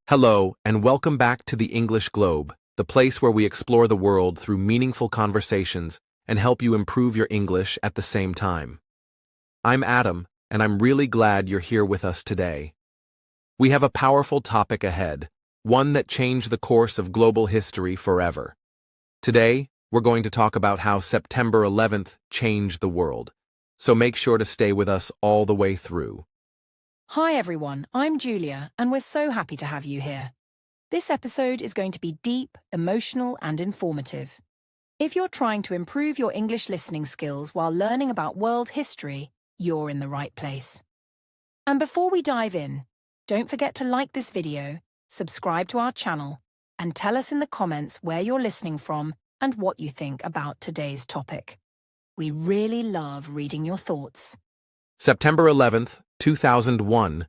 Hello, and welcome back to the English Globe, the place where we explore the world through meaningful conversations and help you improve your English at the same time. I'm Adam, and I'm really glad you're here with us today. We have a powerful topic ahead, one that changed the course of global history forever. Today, we're going to talk about how September 11th changed the world, so make sure to stay with us all the way through. Hi everyone, I'm Julia, and we're so happy to have you here. This episode is going to be deep, emotional, and informative. If you're trying to improve your English listening skills while learning about world history, you're in the right place. And before we dive in, don't forget to like this video, subscribe to our channel, and tell us in the comments where you're listening from and what you think about today's topic. We really love reading your thoughts. September 11th, 2001,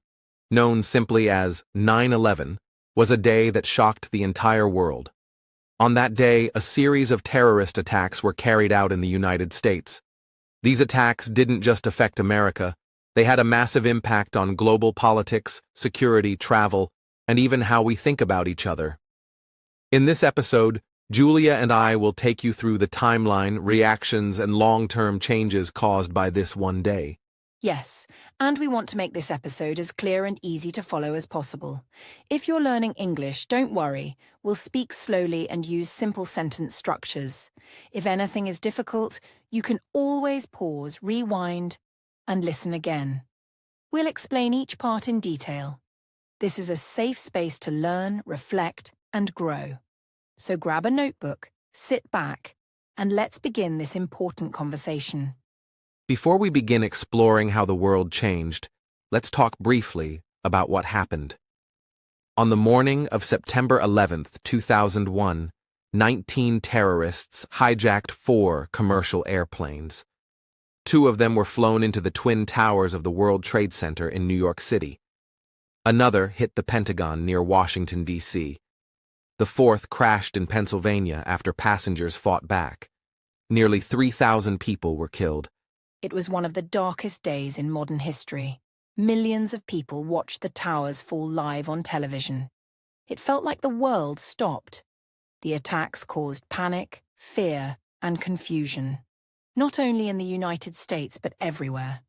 known simply as 9/11, was a day that shocked the entire world. On that day, a series of terrorist attacks were carried out in the United States. These attacks didn't just affect America, they had a massive impact on global politics, security, travel, and even how we think about each other. In this episode, Julia and I will take you through the timeline, reactions, and long-term changes caused by this one day. Yes, and we want to make this episode as clear and easy to follow as possible. If you're learning English, don't worry. We'll speak slowly and use simple sentence structures. If anything is difficult, you can always pause, rewind, and listen again. We'll explain each part in detail. This is a safe space to learn, reflect, and grow. So grab a notebook, sit back, and let's begin this important conversation. Before we begin exploring how the world changed, let's talk briefly about what happened. On the morning of September 11th, 2001, 19 terrorists hijacked 4 commercial airplanes. 2 of them were flown into the Twin Towers of the World Trade Center in New York City. Another hit the Pentagon near Washington, D.C. The 4th crashed in Pennsylvania after passengers fought back. Nearly 3,000 people were killed. It was one of the darkest days in modern history. Millions of people watched the towers fall live on television. It felt like the world stopped. The attacks caused panic, fear, and confusion, not only in the United States but everywhere.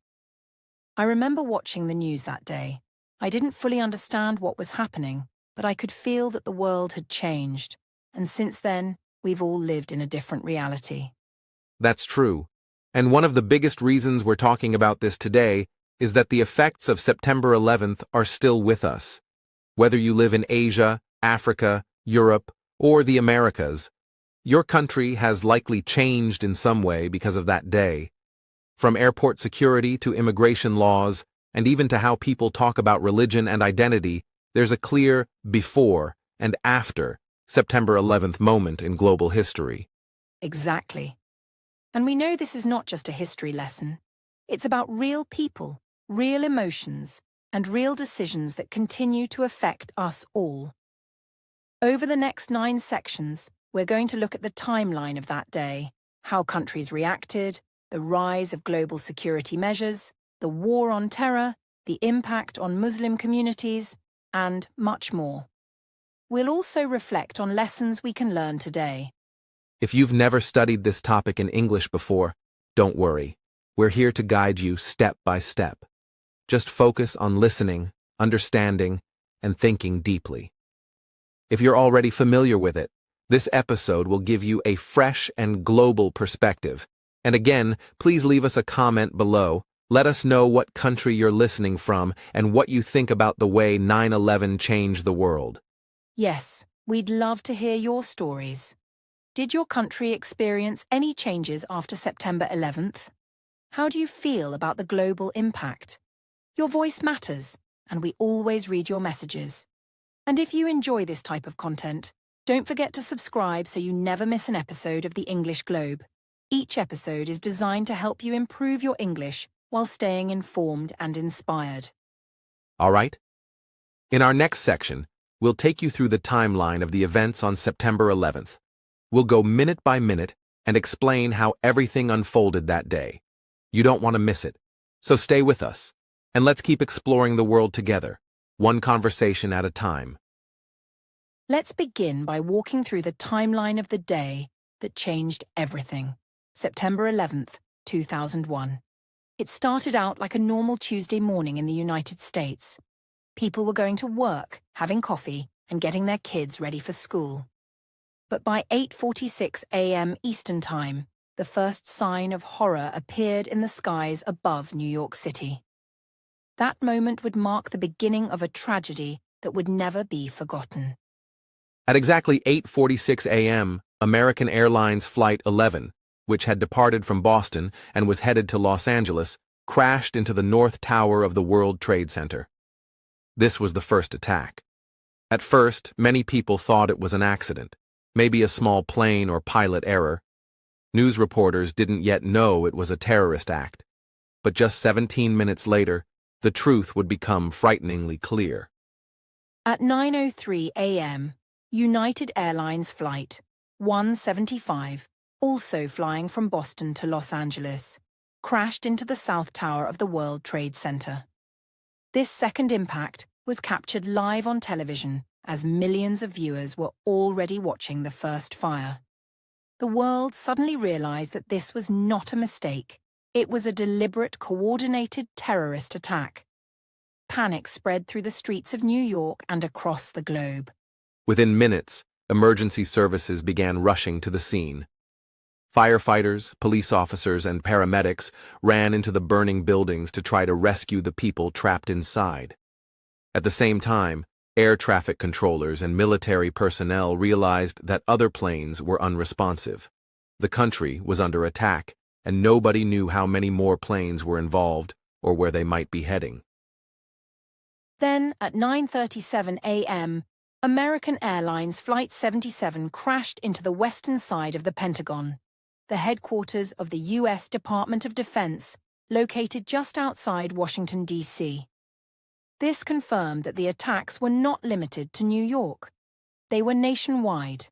I remember watching the news that day. I didn't fully understand what was happening, but I could feel that the world had changed, and since then, we've all lived in a different reality. That's true. And one of the biggest reasons we're talking about this today is that the effects of September 11th are still with us. Whether you live in Asia, Africa, Europe, or the Americas, your country has likely changed in some way because of that day. From airport security to immigration laws, and even to how people talk about religion and identity, there's a clear before and after September 11th moment in global history. Exactly. And we know this is not just a history lesson. It's about real people, real emotions, and real decisions that continue to affect us all. Over the next 9 sections, we're going to look at the timeline of that day, how countries reacted, the rise of global security measures, the war on terror, the impact on Muslim communities, and much more. We'll also reflect on lessons we can learn today. If you've never studied this topic in English before, don't worry. We're here to guide you step by step. Just focus on listening, understanding, and thinking deeply. If you're already familiar with it, this episode will give you a fresh and global perspective. And again, please leave us a comment below. Let us know what country you're listening from and what you think about the way 9/11 changed the world. Yes, we'd love to hear your stories. Did your country experience any changes after September 11th? How do you feel about the global impact? Your voice matters, and we always read your messages. And if you enjoy this type of content, don't forget to subscribe so you never miss an episode of the English Globe. Each episode is designed to help you improve your English while staying informed and inspired. All right? In our next section, we'll take you through the timeline of the events on September 11th. We'll go minute by minute and explain how everything unfolded that day. You don't want to miss it, so stay with us, and let's keep exploring the world together, one conversation at a time. Let's begin by walking through the timeline of the day that changed everything. September 11th, 2001. It started out like a normal Tuesday morning in the United States. People were going to work, having coffee, and getting their kids ready for school. But by 8:46 a.m. Eastern Time, the first sign of horror appeared in the skies above New York City. That moment would mark the beginning of a tragedy that would never be forgotten. At exactly 8:46 a.m., American Airlines Flight 11, which had departed from Boston and was headed to Los Angeles, crashed into the North Tower of the World Trade Center. This was the first attack. At first, many people thought it was an accident, maybe a small plane or pilot error. News reporters didn't yet know it was a terrorist act. But just 17 minutes later, the truth would become frighteningly clear. At 9:03 a.m., United Airlines Flight 175, also flying from Boston to Los Angeles, crashed into the South Tower of the World Trade Center. This second impact was captured live on television as millions of viewers were already watching the first fire. The world suddenly realized that this was not a mistake. It was a deliberate, coordinated terrorist attack. Panic spread through the streets of New York and across the globe. Within minutes, emergency services began rushing to the scene. Firefighters, police officers, and paramedics ran into the burning buildings to try to rescue the people trapped inside. At the same time, air traffic controllers and military personnel realized that other planes were unresponsive. The country was under attack, and nobody knew how many more planes were involved or where they might be heading. Then, at 9:37 a.m., American Airlines Flight 77 crashed into the western side of the Pentagon, the headquarters of the U.S. Department of Defense, located just outside Washington, D.C. This confirmed that the attacks were not limited to New York. They were nationwide.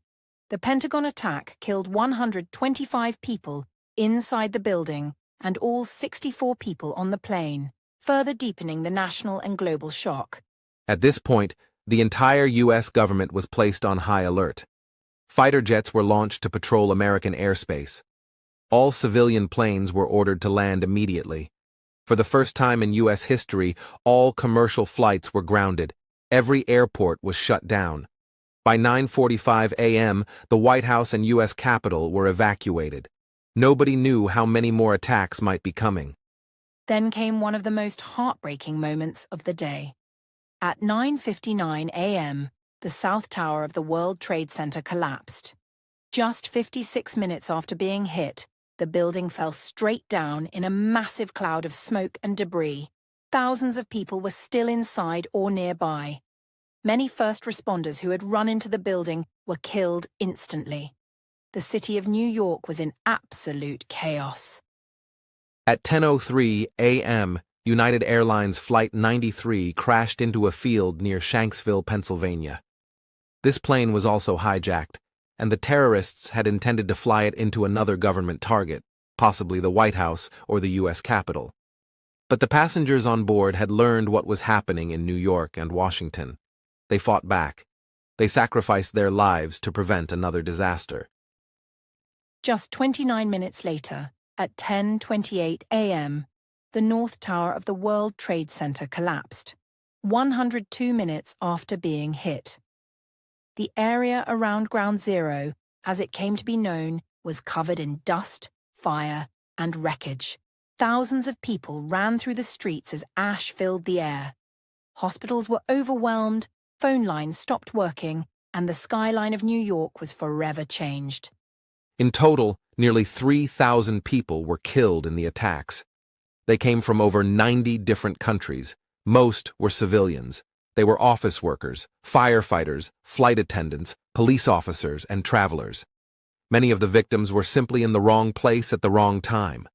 The Pentagon attack killed 125 people inside the building and all 64 people on the plane, further deepening the national and global shock. At this point, the entire U.S. government was placed on high alert. Fighter jets were launched to patrol American airspace. All civilian planes were ordered to land immediately. For the first time in U.S. history, all commercial flights were grounded. Every airport was shut down. By 9:45 a.m., the White House and U.S. Capitol were evacuated. Nobody knew how many more attacks might be coming. Then came one of the most heartbreaking moments of the day. At 9:59 a.m., the South Tower of the World Trade Center collapsed. Just 56 minutes after being hit, the building fell straight down in a massive cloud of smoke and debris. Thousands of people were still inside or nearby. Many first responders who had run into the building were killed instantly. The city of New York was in absolute chaos. At 10:03 a.m., United Airlines Flight 93 crashed into a field near Shanksville, Pennsylvania. This plane was also hijacked, and the terrorists had intended to fly it into another government target, possibly the White House or the U.S. Capitol. But the passengers on board had learned what was happening in New York and Washington. They fought back. They sacrificed their lives to prevent another disaster. Just 29 minutes later, at 10:28 a.m., the North Tower of the World Trade Center collapsed, 102 minutes after being hit. The area around Ground Zero, as it came to be known, was covered in dust, fire, and wreckage. Thousands of people ran through the streets as ash filled the air. Hospitals were overwhelmed, phone lines stopped working, and the skyline of New York was forever changed. In total, nearly 3,000 people were killed in the attacks. They came from over 90 different countries. Most were civilians. They were office workers, firefighters, flight attendants, police officers, and travelers. Many of the victims were simply in the wrong place at the wrong time.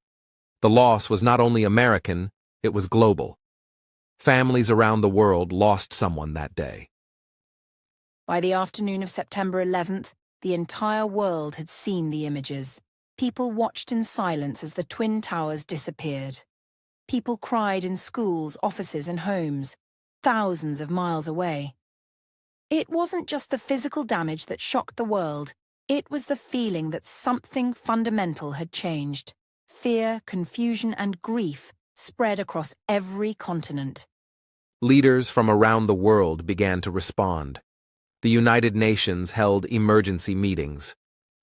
The loss was not only American, it was global. Families around the world lost someone that day. By the afternoon of September 11th, the entire world had seen the images. People watched in silence as the Twin Towers disappeared. People cried in schools, offices, and homes, thousands of miles away. It wasn't just the physical damage that shocked the world, it was the feeling that something fundamental had changed. Fear, confusion, and grief spread across every continent. Leaders from around the world began to respond. The United Nations held emergency meetings.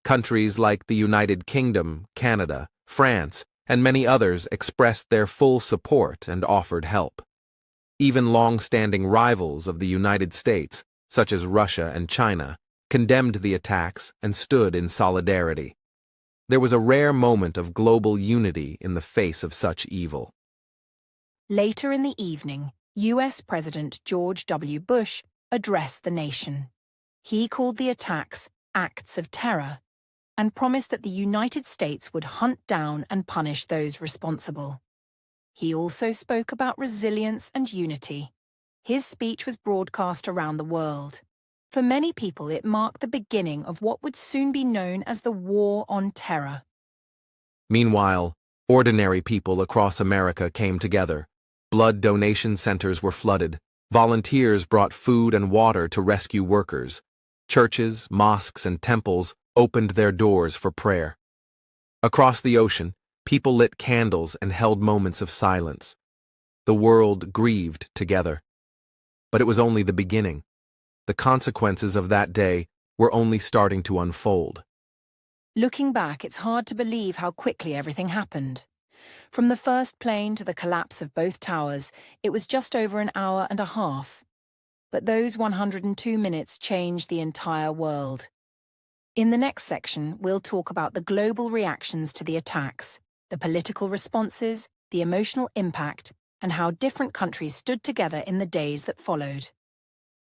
Countries like the United Kingdom, Canada, France, and many others expressed their full support and offered help. Even long-standing rivals of the United States, such as Russia and China, condemned the attacks and stood in solidarity. There was a rare moment of global unity in the face of such evil. Later in the evening, US President George W. Bush addressed the nation. He called the attacks acts of terror and promised that the United States would hunt down and punish those responsible. He also spoke about resilience and unity. His speech was broadcast around the world. For many people, it marked the beginning of what would soon be known as the War on Terror. Meanwhile, ordinary people across America came together. Blood donation centers were flooded. Volunteers brought food and water to rescue workers. Churches, mosques, and temples opened their doors for prayer. Across the ocean, people lit candles and held moments of silence. The world grieved together. But it was only the beginning. The consequences of that day were only starting to unfold. Looking back, it's hard to believe how quickly everything happened. From the first plane to the collapse of both towers, it was just over an hour and a half. But those 102 minutes changed the entire world. In the next section, we'll talk about the global reactions to the attacks, the political responses, the emotional impact, and how different countries stood together in the days that followed.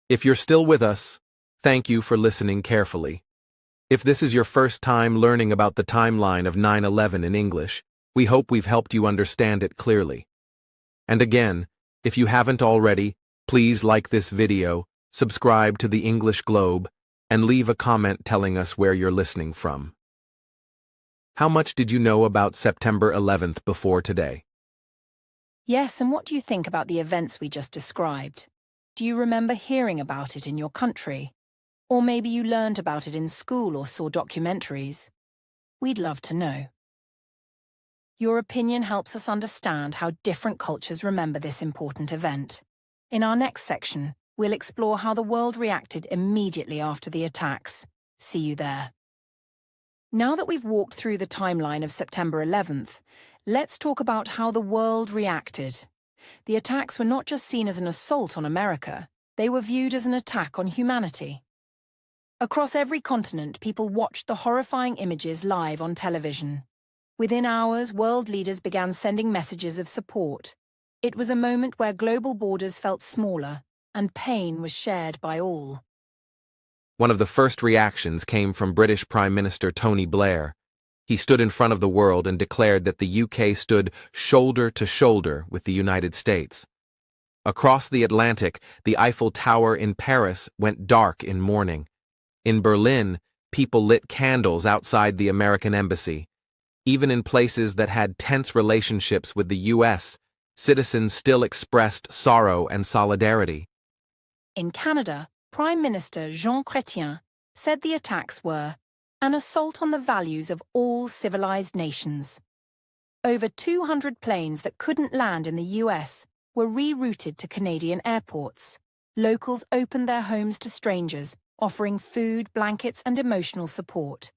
If you're still with us, thank you for listening carefully. If this is your first time learning about the timeline of 9/11 in English, we hope we've helped you understand it clearly. And again, if you haven't already, please like this video, subscribe to the English Globe, and leave a comment telling us where you're listening from. How much did you know about September 11th before today? Yes, and what do you think about the events we just described? Do you remember hearing about it in your country? Or maybe you learned about it in school or saw documentaries? We'd love to know. Your opinion helps us understand how different cultures remember this important event. In our next section, we'll explore how the world reacted immediately after the attacks. See you there. Now that we've walked through the timeline of September 11th, let's talk about how the world reacted. The attacks were not just seen as an assault on America, they were viewed as an attack on humanity. Across every continent, people watched the horrifying images live on television. Within hours, world leaders began sending messages of support. It was a moment where global borders felt smaller, and pain was shared by all. One of the first reactions came from British Prime Minister Tony Blair. He stood in front of the world and declared that the UK stood shoulder to shoulder with the United States. Across the Atlantic, the Eiffel Tower in Paris went dark in mourning. In Berlin, people lit candles outside the American embassy. Even in places that had tense relationships with the US, citizens still expressed sorrow and solidarity. In Canada, Prime Minister Jean Chrétien said the attacks were an assault on the values of all civilized nations. Over 200 planes that couldn't land in the US were rerouted to Canadian airports. Locals opened their homes to strangers, offering food, blankets, and emotional support.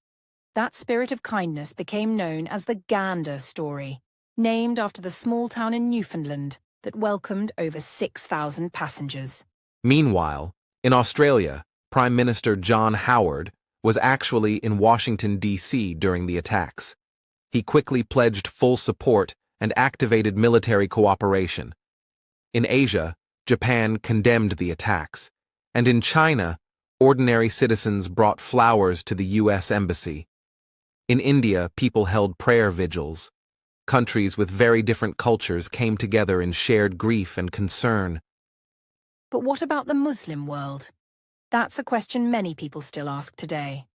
That spirit of kindness became known as the Gander story, named after the small town in Newfoundland that welcomed over 6,000 passengers. Meanwhile, in Australia, Prime Minister John Howard was actually in Washington, D.C. during the attacks. He quickly pledged full support and activated military cooperation. In Asia, Japan condemned the attacks, and in China, ordinary citizens brought flowers to the U.S. Embassy. In India, people held prayer vigils. Countries with very different cultures came together in shared grief and concern. But what about the Muslim world? That's a question many people still ask today.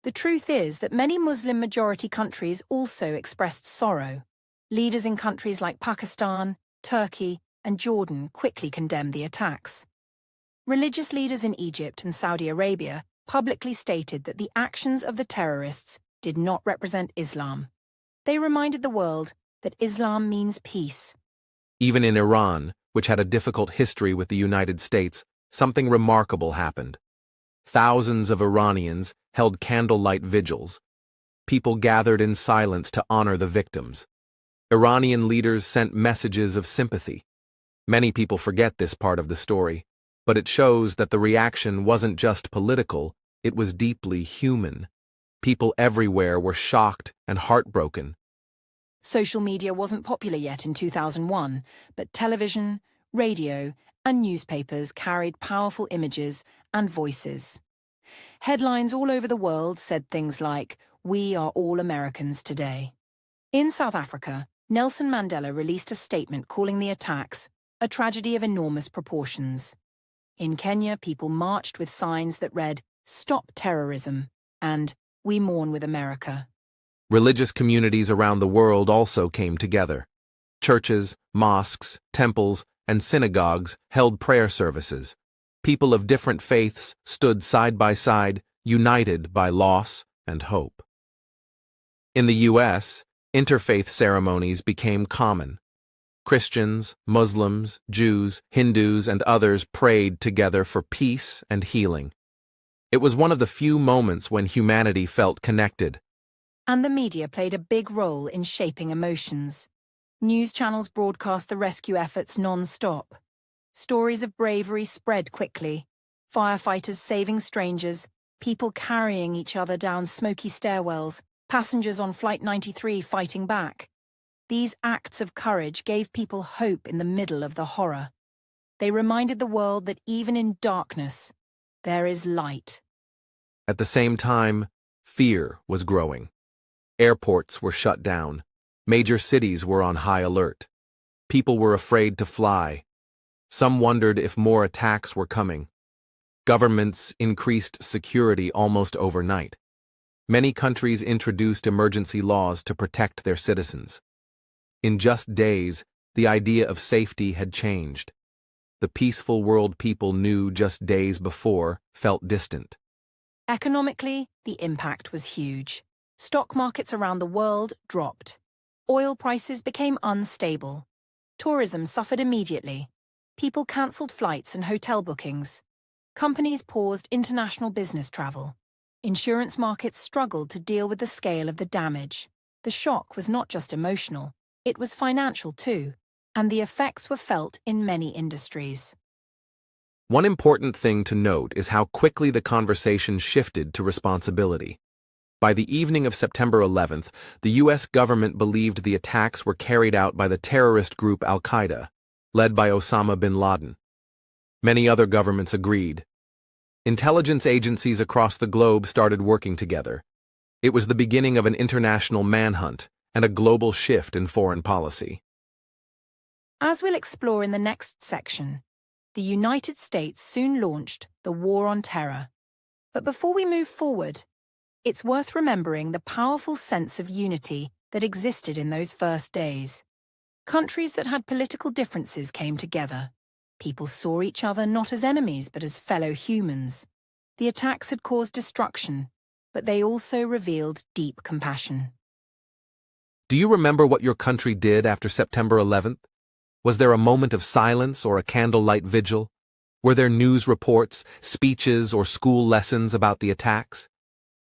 The truth is that many Muslim-majority countries also expressed sorrow. Leaders in countries like Pakistan, Turkey, and Jordan quickly condemned the attacks. Religious leaders in Egypt and Saudi Arabia publicly stated that the actions of the terrorists did not represent Islam. They reminded the world that Islam means peace. Even in Iran, which had a difficult history with the United States, something remarkable happened. Thousands of Iranians held candlelight vigils. People gathered in silence to honor the victims. Iranian leaders sent messages of sympathy. Many people forget this part of the story, but it shows that the reaction wasn't just political, it was deeply human. People everywhere were shocked and heartbroken. Social media wasn't popular yet in 2001, but television, radio, and newspapers carried powerful images and voices. Headlines all over the world said things like, "We are all Americans today." In South Africa, Nelson Mandela released a statement calling the attacks a tragedy of enormous proportions. In Kenya, people marched with signs that read, "Stop terrorism," and "We mourn with America." Religious communities around the world also came together. Churches, mosques, temples, and synagogues held prayer services. People of different faiths stood side by side, united by loss and hope. In the U.S., interfaith ceremonies became common. Christians, Muslims, Jews, Hindus, and others prayed together for peace and healing. It was one of the few moments when humanity felt connected. And the media played a big role in shaping emotions. News channels broadcast the rescue efforts non-stop. Stories of bravery spread quickly. Firefighters saving strangers, people carrying each other down smoky stairwells, passengers on Flight 93 fighting back. These acts of courage gave people hope in the middle of the horror. They reminded the world that even in darkness, there is light. At the same time, fear was growing. Airports were shut down. Major cities were on high alert. People were afraid to fly. Some wondered if more attacks were coming. Governments increased security almost overnight. Many countries introduced emergency laws to protect their citizens. In just days, the idea of safety had changed. The peaceful world people knew just days before felt distant. Economically, the impact was huge. Stock markets around the world dropped. Oil prices became unstable. Tourism suffered immediately. People cancelled flights and hotel bookings. Companies paused international business travel. Insurance markets struggled to deal with the scale of the damage. The shock was not just emotional, it was financial too, and the effects were felt in many industries. One important thing to note is how quickly the conversation shifted to responsibility. By the evening of September 11th, the U.S. government believed the attacks were carried out by the terrorist group Al-Qaeda, led by Osama bin Laden. Many other governments agreed. Intelligence agencies across the globe started working together. It was the beginning of an international manhunt and a global shift in foreign policy. As we'll explore in the next section, the United States soon launched the War on Terror. But before we move forward, it's worth remembering the powerful sense of unity that existed in those first days. Countries that had political differences came together. People saw each other not as enemies but as fellow humans. The attacks had caused destruction, but they also revealed deep compassion. Do you remember what your country did after September 11th? Was there a moment of silence or a candlelight vigil? Were there news reports, speeches, or school lessons about the attacks?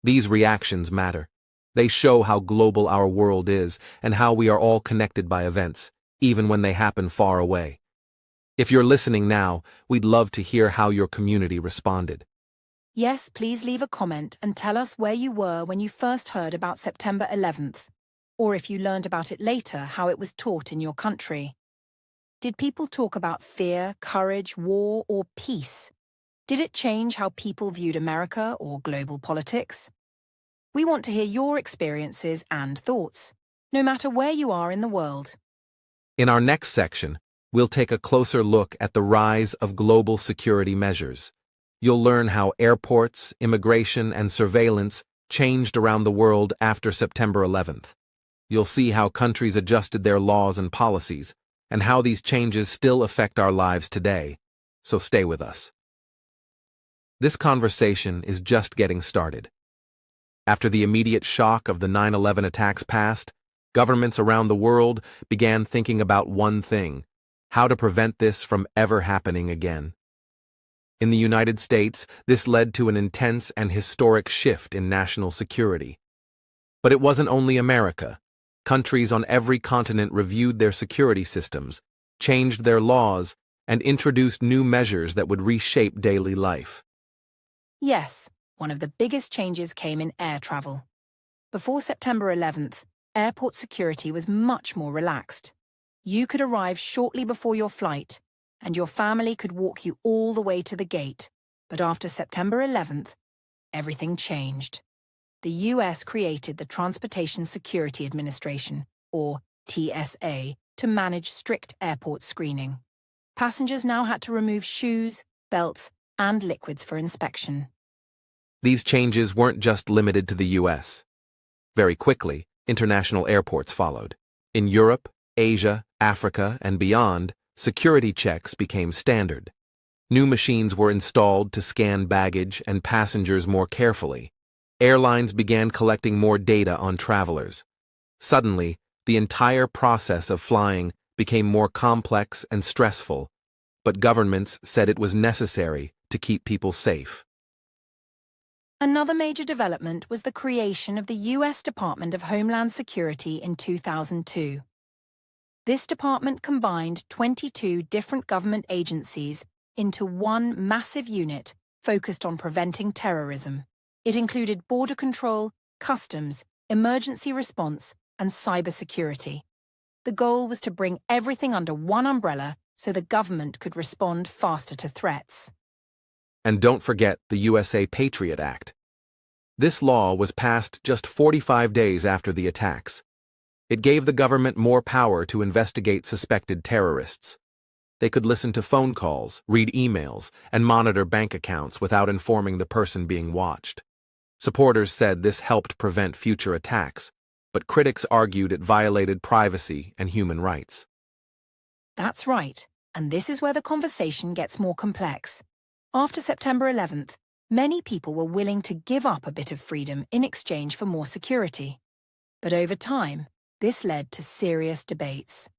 These reactions matter. They show how global our world is and how we are all connected by events, even when they happen far away. If you're listening now, we'd love to hear how your community responded. Yes, please leave a comment and tell us where you were when you first heard about September 11th, or if you learned about it later, how it was taught in your country. Did people talk about fear, courage, war, or peace? Did it change how people viewed America or global politics? We want to hear your experiences and thoughts, no matter where you are in the world. In our next section, we'll take a closer look at the rise of global security measures. You'll learn how airports, immigration, and surveillance changed around the world after September 11th. You'll see how countries adjusted their laws and policies, and how these changes still affect our lives today. So stay with us. This conversation is just getting started. After the immediate shock of the 9/11 attacks passed, governments around the world began thinking about one thing: how to prevent this from ever happening again. In the United States, this led to an intense and historic shift in national security. But it wasn't only America. Countries on every continent reviewed their security systems, changed their laws, and introduced new measures that would reshape daily life. Yes, one of the biggest changes came in air travel. Before September 11th, airport security was much more relaxed. You could arrive shortly before your flight, and your family could walk you all the way to the gate. But after September 11th, everything changed. The US created the Transportation Security Administration, or TSA, to manage strict airport screening. Passengers now had to remove shoes, belts, and liquids for inspection. These changes weren't just limited to the US. Very quickly, international airports followed. In Europe, Asia, Africa, and beyond, security checks became standard. New machines were installed to scan baggage and passengers more carefully. Airlines began collecting more data on travelers. Suddenly, the entire process of flying became more complex and stressful, but governments said it was necessary to keep people safe. Another major development was the creation of the US Department of Homeland Security in 2002. This department combined 22 different government agencies into one massive unit focused on preventing terrorism. It included border control, customs, emergency response, and cybersecurity. The goal was to bring everything under one umbrella so the government could respond faster to threats. And don't forget the USA Patriot Act. This law was passed just 45 days after the attacks. It gave the government more power to investigate suspected terrorists. They could listen to phone calls, read emails, and monitor bank accounts without informing the person being watched. Supporters said this helped prevent future attacks, but critics argued it violated privacy and human rights. That's right, and this is where the conversation gets more complex. After September 11th, many people were willing to give up a bit of freedom in exchange for more security. But over time, this led to serious debates.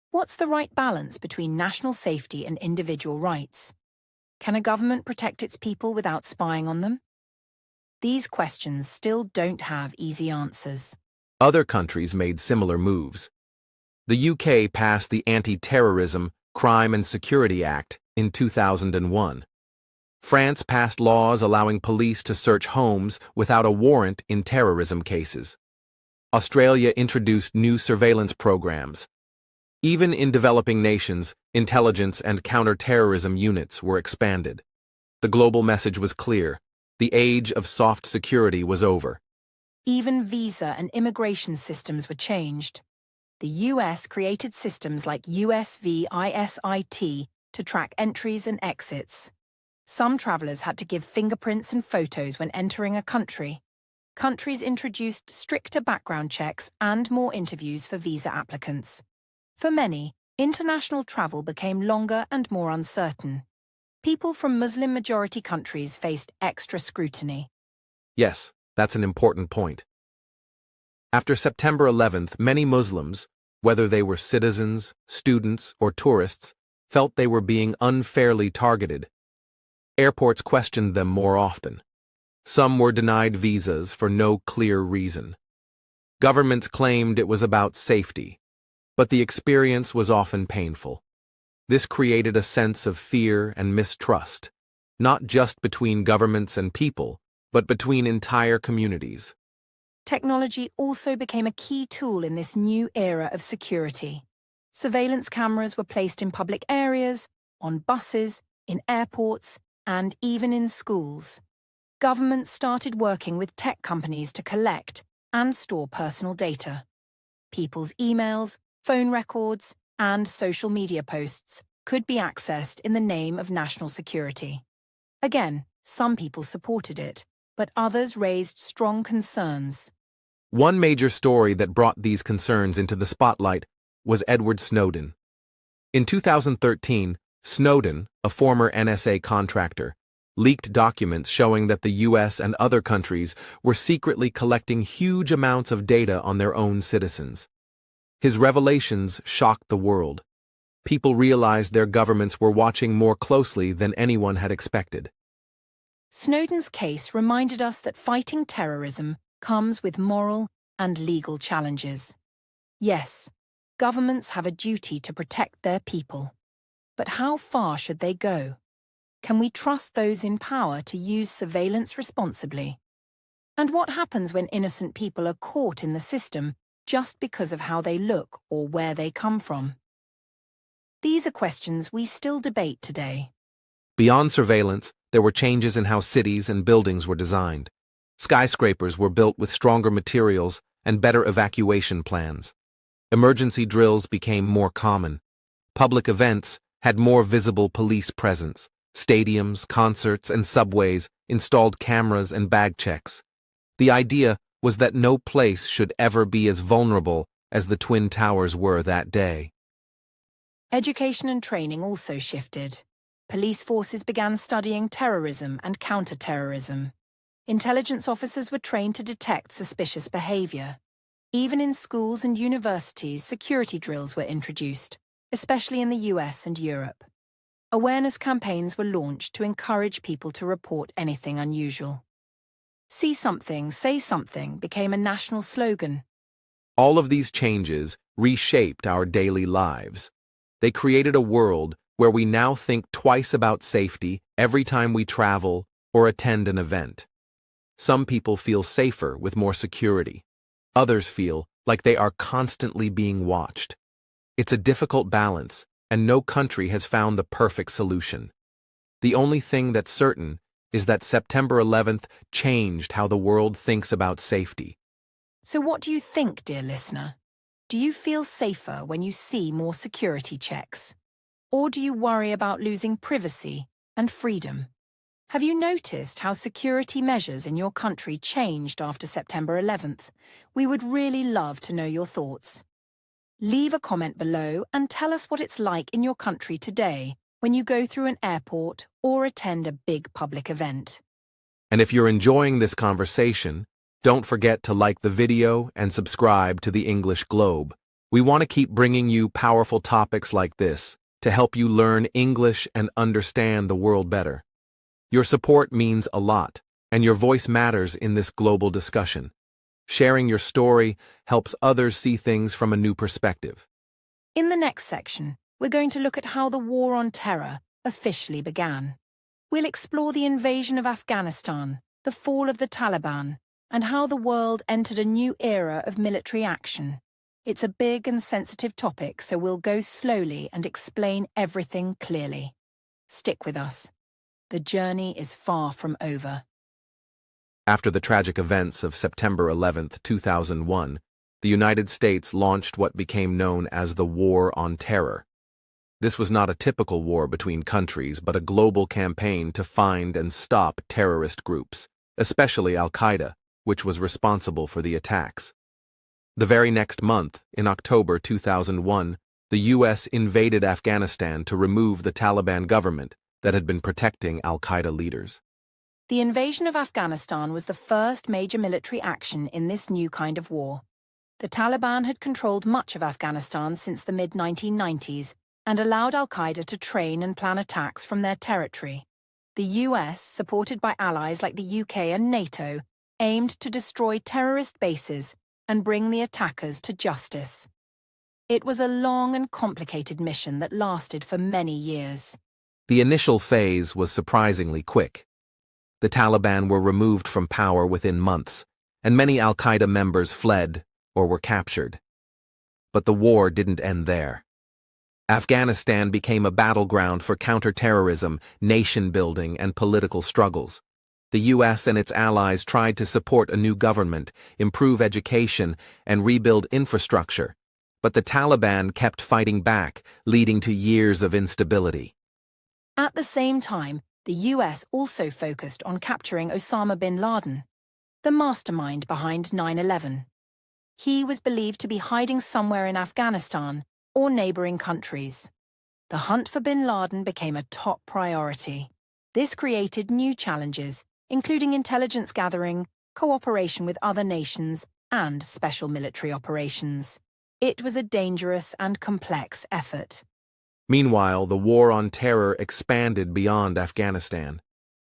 What's the right balance between national safety and individual rights? Can a government protect its people without spying on them? These questions still don't have easy answers. Other countries made similar moves. The UK passed the Anti-Terrorism, Crime and Security Act in 2001. France passed laws allowing police to search homes without a warrant in terrorism cases. Australia introduced new surveillance programs. Even in developing nations, intelligence and counter-terrorism units were expanded. The global message was clear: the age of soft security was over. Even visa and immigration systems were changed. The US created systems like USVISIT to track entries and exits. Some travelers had to give fingerprints and photos when entering a country. Countries introduced stricter background checks and more interviews for visa applicants. For many, international travel became longer and more uncertain. People from Muslim-majority countries faced extra scrutiny. Yes, that's an important point. After September 11th, many Muslims, whether they were citizens, students, or tourists, felt they were being unfairly targeted. Airports questioned them more often. Some were denied visas for no clear reason. Governments claimed it was about safety, but the experience was often painful. This created a sense of fear and mistrust, not just between governments and people, but between entire communities. Technology also became a key tool in this new era of security. Surveillance cameras were placed in public areas, on buses, in airports, and even in schools. Governments started working with tech companies to collect and store personal data. People's emails, phone records, and social media posts could be accessed in the name of national security. Again, some people supported it, but others raised strong concerns. One major story that brought these concerns into the spotlight was Edward Snowden. In 2013, Snowden, a former NSA contractor, leaked documents showing that the US and other countries were secretly collecting huge amounts of data on their own citizens. His revelations shocked the world. People realized their governments were watching more closely than anyone had expected. Snowden's case reminded us that fighting terrorism comes with moral and legal challenges. Yes, governments have a duty to protect their people. But how far should they go? Can we trust those in power to use surveillance responsibly? And what happens when innocent people are caught in the system just because of how they look or where they come from? These are questions we still debate today. Beyond surveillance, there were changes in how cities and buildings were designed. Skyscrapers were built with stronger materials and better evacuation plans. Emergency drills became more common. Public events had more visible police presence. Stadiums, concerts, and subways installed cameras and bag checks. The idea was that no place should ever be as vulnerable as the Twin Towers were that day. Education and training also shifted. Police forces began studying terrorism and counter-terrorism. Intelligence officers were trained to detect suspicious behavior. Even in schools and universities, security drills were introduced, especially in the US and Europe. Awareness campaigns were launched to encourage people to report anything unusual. See something, say something became a national slogan. All of these changes reshaped our daily lives. They created a world where we now think twice about safety every time we travel or attend an event. Some people feel safer with more security. Others feel like they are constantly being watched. It's a difficult balance, and no country has found the perfect solution. The only thing that's certain is that September 11th changed how the world thinks about safety. So what do you think, dear listener? Do you feel safer when you see more security checks? Or do you worry about losing privacy and freedom? Have you noticed how security measures in your country changed after September 11th? We would really love to know your thoughts. Leave a comment below and tell us what it's like in your country today when you go through an airport or attend a big public event. And if you're enjoying this conversation, don't forget to like the video and subscribe to the English Globe. We want to keep bringing you powerful topics like this to help you learn English and understand the world better. Your support means a lot, and your voice matters in this global discussion. Sharing your story helps others see things from a new perspective. In the next section, we're going to look at how the war on terror officially began. We'll explore the invasion of Afghanistan, the fall of the Taliban, and how the world entered a new era of military action. It's a big and sensitive topic, so we'll go slowly and explain everything clearly. Stick with us. The journey is far from over. After the tragic events of September 11th, 2001, the United States launched what became known as the War on Terror. This was not a typical war between countries, but a global campaign to find and stop terrorist groups, especially Al-Qaeda, which was responsible for the attacks. The very next month, in October 2001, the U.S. invaded Afghanistan to remove the Taliban government that had been protecting Al-Qaeda leaders. The invasion of Afghanistan was the first major military action in this new kind of war. The Taliban had controlled much of Afghanistan since the mid-1990s and allowed Al-Qaeda to train and plan attacks from their territory. The US, supported by allies like the UK and NATO, aimed to destroy terrorist bases and bring the attackers to justice. It was a long and complicated mission that lasted for many years. The initial phase was surprisingly quick. The Taliban were removed from power within months, and many Al-Qaeda members fled or were captured. But the war didn't end there. Afghanistan became a battleground for counter-terrorism, nation-building, and political struggles. The U.S. and its allies tried to support a new government, improve education, and rebuild infrastructure, but the Taliban kept fighting back, leading to years of instability. At the same time, the US also focused on capturing Osama bin Laden, the mastermind behind 9/11. He was believed to be hiding somewhere in Afghanistan or neighboring countries. The hunt for bin Laden became a top priority. This created new challenges, including intelligence gathering, cooperation with other nations, and special military operations. It was a dangerous and complex effort. Meanwhile, the War on Terror expanded beyond Afghanistan.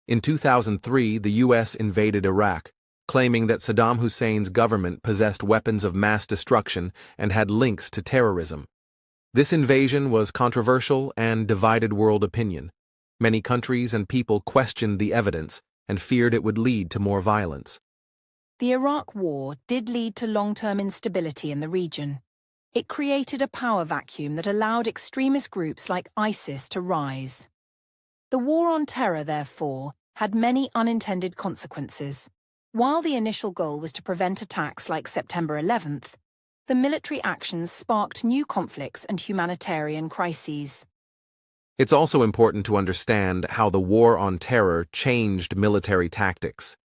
In 2003, the U.S. invaded Iraq, claiming that Saddam Hussein's government possessed weapons of mass destruction and had links to terrorism. This invasion was controversial and divided world opinion. Many countries and people questioned the evidence and feared it would lead to more violence. The Iraq War did lead to long-term instability in the region. It created a power vacuum that allowed extremist groups like ISIS to rise. The War on Terror, therefore, had many unintended consequences. While the initial goal was to prevent attacks like September 11th, the military actions sparked new conflicts and humanitarian crises. It's also important to understand how the War on Terror changed military tactics.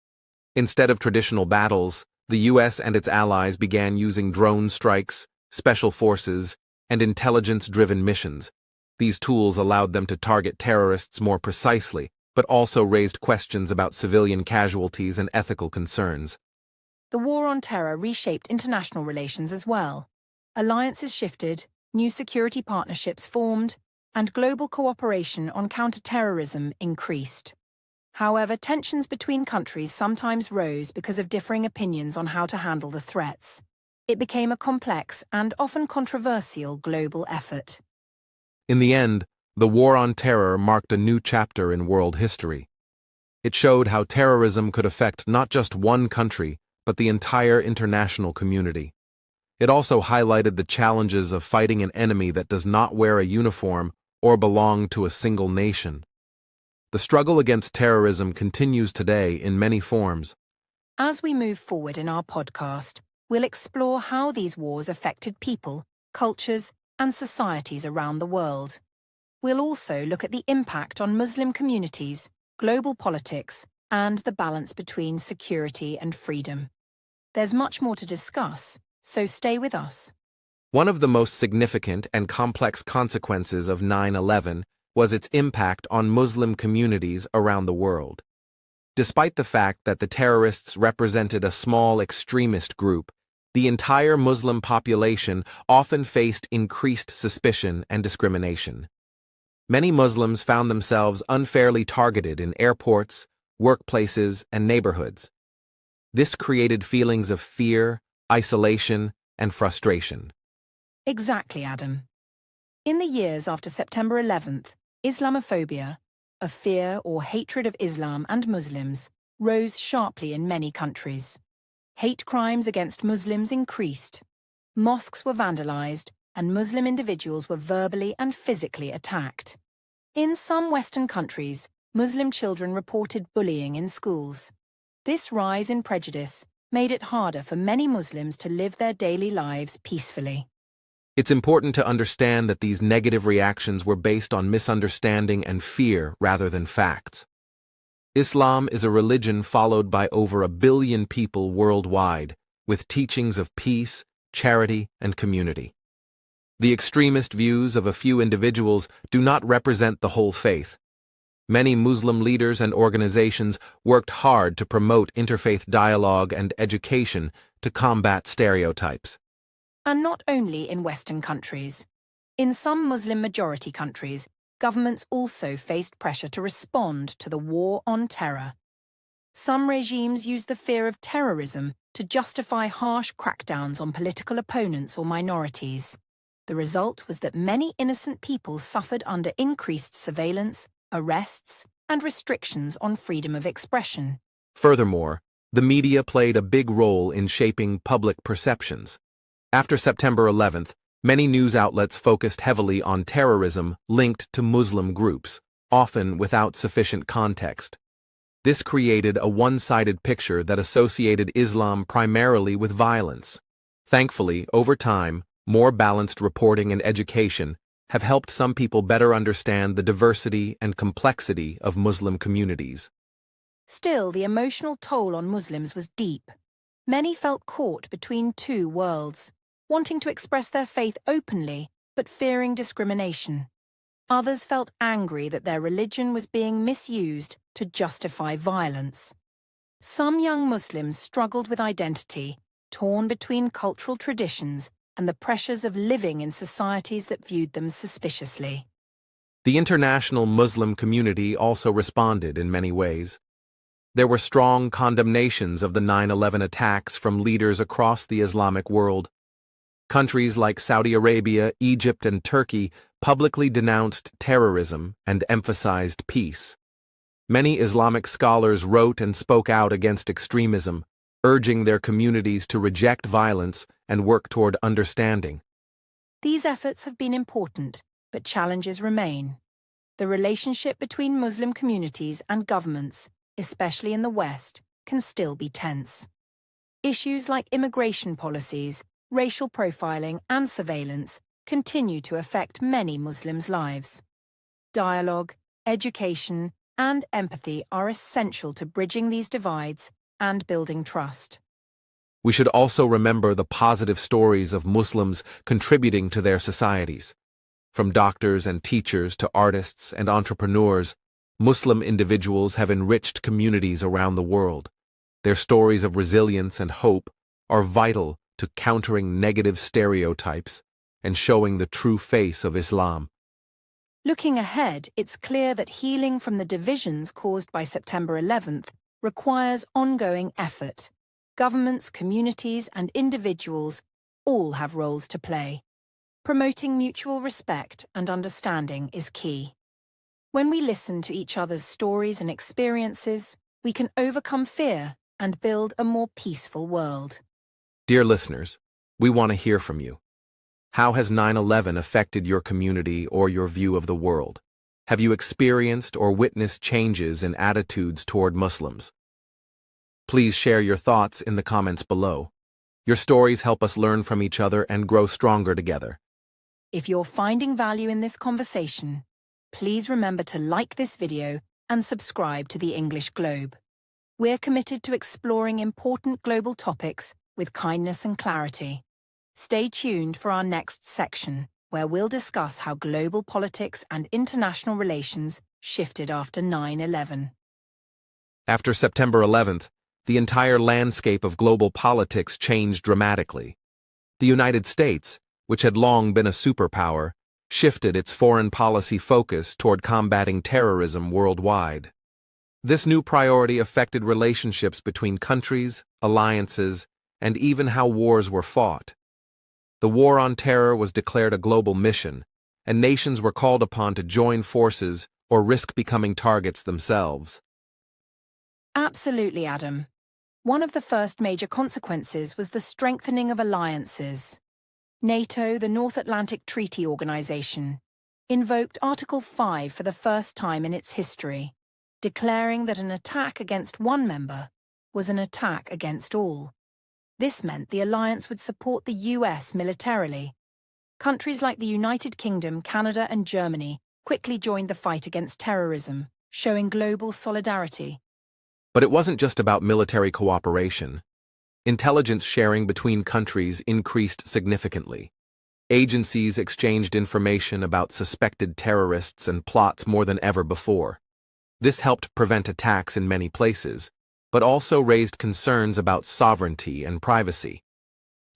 Instead of traditional battles, the U.S. and its allies began using drone strikes, special forces, and intelligence-driven missions. These tools allowed them to target terrorists more precisely, but also raised questions about civilian casualties and ethical concerns. The War on Terror reshaped international relations as well. Alliances shifted, new security partnerships formed, and global cooperation on counter-terrorism increased. However, tensions between countries sometimes rose because of differing opinions on how to handle the threats. It became a complex and often controversial global effort. In the end, the War on Terror marked a new chapter in world history. It showed how terrorism could affect not just one country, but the entire international community. It also highlighted the challenges of fighting an enemy that does not wear a uniform or belong to a single nation. The struggle against terrorism continues today in many forms. As we move forward in our podcast, we'll explore how these wars affected people, cultures, and societies around the world. We'll also look at the impact on Muslim communities, global politics, and the balance between security and freedom. There's much more to discuss, so stay with us. One of the most significant and complex consequences of 9/11 was its impact on Muslim communities around the world. Despite the fact that the terrorists represented a small extremist group, the entire Muslim population often faced increased suspicion and discrimination. Many Muslims found themselves unfairly targeted in airports, workplaces, and neighborhoods. This created feelings of fear, isolation, and frustration. Exactly, Adam. In the years after September 11th, Islamophobia, a fear or hatred of Islam and Muslims, rose sharply in many countries. Hate crimes against Muslims increased. Mosques were vandalized, and Muslim individuals were verbally and physically attacked. In some Western countries, Muslim children reported bullying in schools. This rise in prejudice made it harder for many Muslims to live their daily lives peacefully. It's important to understand that these negative reactions were based on misunderstanding and fear rather than facts. Islam is a religion followed by over 1 billion people worldwide, with teachings of peace, charity, and community. The extremist views of a few individuals do not represent the whole faith. Many Muslim leaders and organizations worked hard to promote interfaith dialogue and education to combat stereotypes. And not only in Western countries. In some Muslim-majority countries, governments also faced pressure to respond to the war on terror. Some regimes used the fear of terrorism to justify harsh crackdowns on political opponents or minorities. The result was that many innocent people suffered under increased surveillance, arrests, and restrictions on freedom of expression. Furthermore, the media played a big role in shaping public perceptions. After September 11th, many news outlets focused heavily on terrorism linked to Muslim groups, often without sufficient context. This created a one-sided picture that associated Islam primarily with violence. Thankfully, over time, more balanced reporting and education have helped some people better understand the diversity and complexity of Muslim communities. Still, the emotional toll on Muslims was deep. Many felt caught between two worlds, wanting to express their faith openly, but fearing discrimination. Others felt angry that their religion was being misused to justify violence. Some young Muslims struggled with identity, torn between cultural traditions and the pressures of living in societies that viewed them suspiciously. The international Muslim community also responded in many ways. There were strong condemnations of the 9/11 attacks from leaders across the Islamic world. Countries like Saudi Arabia, Egypt, and Turkey publicly denounced terrorism and emphasized peace. Many Islamic scholars wrote and spoke out against extremism, urging their communities to reject violence and work toward understanding. These efforts have been important, but challenges remain. The relationship between Muslim communities and governments, especially in the West, can still be tense. Issues like immigration policies, racial profiling, and surveillance continue to affect many Muslims' lives. Dialogue, education, and empathy are essential to bridging these divides and building trust. We should also remember the positive stories of Muslims contributing to their societies. From doctors and teachers to artists and entrepreneurs, Muslim individuals have enriched communities around the world. Their stories of resilience and hope are vital to countering negative stereotypes and showing the true face of Islam. Looking ahead, it's clear that healing from the divisions caused by September 11th requires ongoing effort. Governments, communities, and individuals all have roles to play. Promoting mutual respect and understanding is key. When we listen to each other's stories and experiences, we can overcome fear and build a more peaceful world. Dear listeners, we want to hear from you. How has 9/11 affected your community or your view of the world? Have you experienced or witnessed changes in attitudes toward Muslims? Please share your thoughts in the comments below. Your stories help us learn from each other and grow stronger together. If you're finding value in this conversation, please remember to like this video and subscribe to the English Globe. We're committed to exploring important global topics with kindness and clarity. Stay tuned for our next section, where we'll discuss how global politics and international relations shifted after 9/11. After September 11th, the entire landscape of global politics changed dramatically. The United States, which had long been a superpower, shifted its foreign policy focus toward combating terrorism worldwide. This new priority affected relationships between countries, alliances, and even how wars were fought. The war on terror was declared a global mission, and nations were called upon to join forces or risk becoming targets themselves. Absolutely, Adam. One of the first major consequences was the strengthening of alliances. NATO, the North Atlantic Treaty Organization, invoked Article 5 for the first time in its history, declaring that an attack against one member was an attack against all. This meant the alliance would support the US militarily. Countries like the United Kingdom, Canada, and Germany quickly joined the fight against terrorism, showing global solidarity. But it wasn't just about military cooperation. Intelligence sharing between countries increased significantly. Agencies exchanged information about suspected terrorists and plots more than ever before. This helped prevent attacks in many places, but also raised concerns about sovereignty and privacy.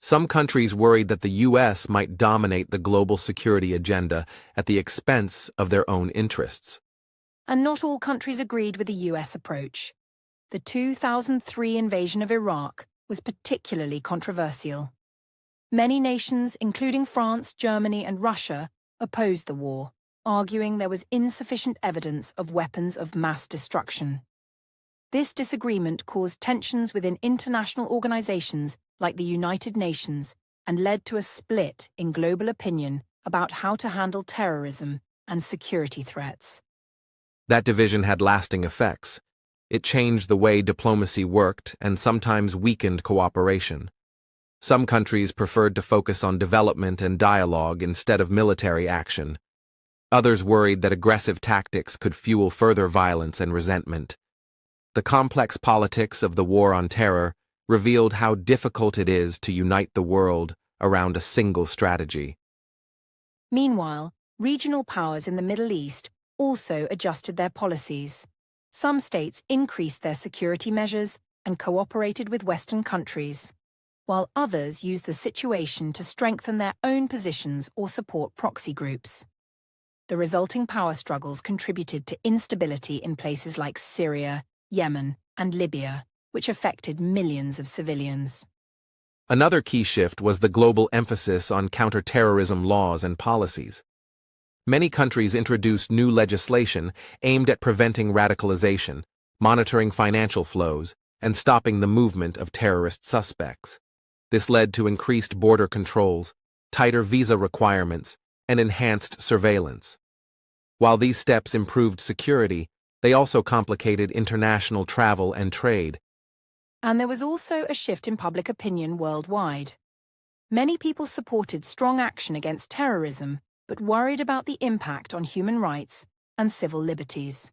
Some countries worried that the US might dominate the global security agenda at the expense of their own interests. And not all countries agreed with the US approach. The 2003 invasion of Iraq was particularly controversial. Many nations, including France, Germany, and Russia, opposed the war, arguing there was insufficient evidence of weapons of mass destruction. This disagreement caused tensions within international organizations like the United Nations and led to a split in global opinion about how to handle terrorism and security threats. That division had lasting effects. It changed the way diplomacy worked and sometimes weakened cooperation. Some countries preferred to focus on development and dialogue instead of military action. Others worried that aggressive tactics could fuel further violence and resentment. The complex politics of the war on terror revealed how difficult it is to unite the world around a single strategy. Meanwhile, Regional powers in the Middle East also adjusted their policies. Some states increased their security measures and cooperated with Western countries, while others used the situation to strengthen their own positions or support proxy groups. The resulting power struggles contributed to instability in places like Syria, Yemen, and Libya, which affected millions of civilians. Another key shift was the global emphasis on counterterrorism laws and policies. Many countries introduced new legislation aimed at preventing radicalization, monitoring financial flows, and stopping the movement of terrorist suspects. This led to increased border controls, tighter visa requirements, and enhanced surveillance. While these steps improved security, they also complicated international travel and trade. And there was also a shift in public opinion worldwide. Many people supported strong action against terrorism, but worried about the impact on human rights and civil liberties.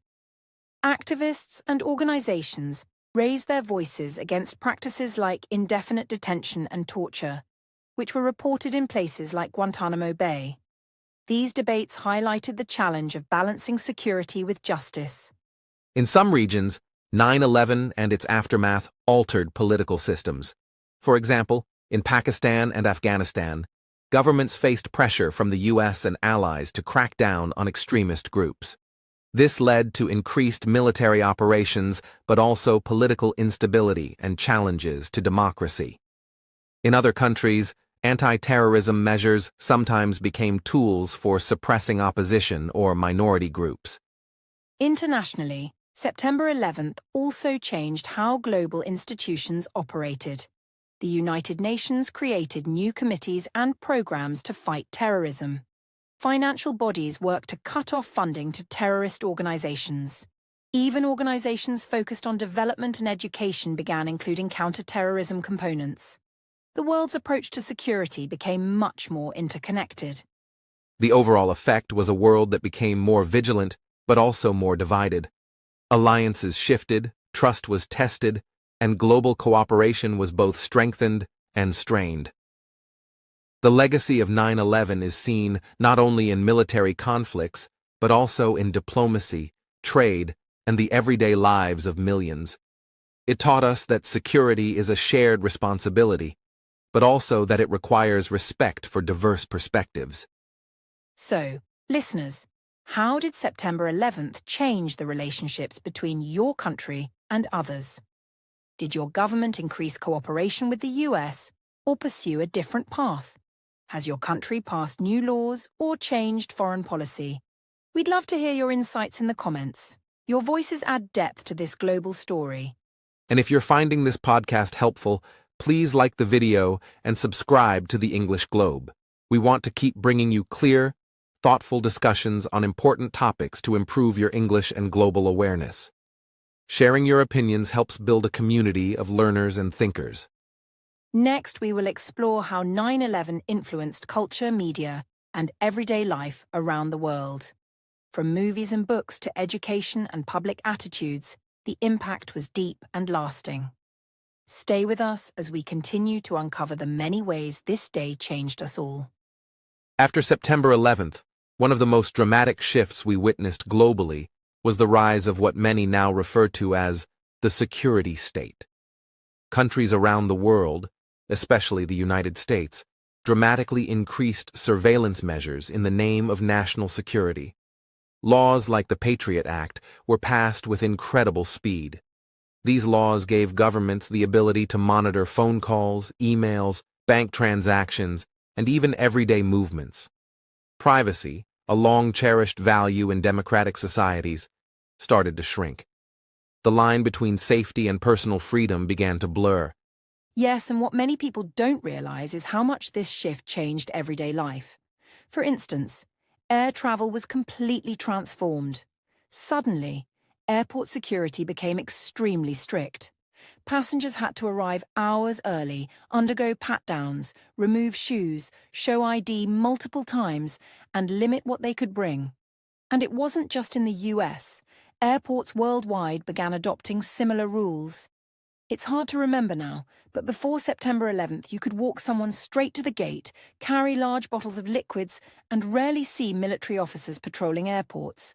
Activists and organizations raised their voices against practices like indefinite detention and torture, which were reported in places like Guantanamo Bay. These debates highlighted the challenge of balancing security with justice. In some regions, 9/11 and its aftermath altered political systems. For example, in Pakistan and Afghanistan, governments faced pressure from the US and allies to crack down on extremist groups. This led to increased military operations, but also political instability and challenges to democracy. In other countries, anti-terrorism measures sometimes became tools for suppressing opposition or minority groups. Internationally, September 11th also changed how global institutions operated. The United Nations created new committees and programs to fight terrorism. Financial bodies worked to cut off funding to terrorist organizations. Even organizations focused on development and education began including counter-terrorism components. The world's approach to security became much more interconnected. The overall effect was a world that became more vigilant, but also more divided. Alliances shifted, trust was tested, and global cooperation was both strengthened and strained. The legacy of 9/11 is seen not only in military conflicts, but also in diplomacy, trade, and the everyday lives of millions. It taught us that security is a shared responsibility, but also that it requires respect for diverse perspectives. So, listeners, how did September 11th change the relationships between your country and others? Did your government increase cooperation with the US or pursue a different path? Has your country passed new laws or changed foreign policy? We'd love to hear your insights in the comments. Your voices add depth to this global story. And if you're finding this podcast helpful, please like the video and subscribe to the English Globe. We want to keep bringing you clear, thoughtful discussions on important topics to improve your English and global awareness. Sharing your opinions helps build a community of learners and thinkers. Next, we will explore how 9/11 influenced culture, media, and everyday life around the world. From movies and books to education and public attitudes, the impact was deep and lasting. Stay with us as we continue to uncover the many ways this day changed us all. After September 11th, one of the most dramatic shifts we witnessed globally was the rise of what many now refer to as the security state. Countries around the world, especially the United States, dramatically increased surveillance measures in the name of national security. Laws like the Patriot Act were passed with incredible speed. These laws gave governments the ability to monitor phone calls, emails, bank transactions, and even everyday movements. Privacy, a long-cherished value in democratic societies, started to shrink. The line between safety and personal freedom began to blur. Yes, and what many people don't realize is how much this shift changed everyday life. For instance, air travel was completely transformed. Suddenly, airport security became extremely strict. Passengers had to arrive hours early, undergo pat-downs, remove shoes, show ID multiple times, and limit what they could bring. And it wasn't just in the US. Airports worldwide began adopting similar rules. It's hard to remember now, but before September 11th, you could walk someone straight to the gate, carry large bottles of liquids, and rarely see military officers patrolling airports.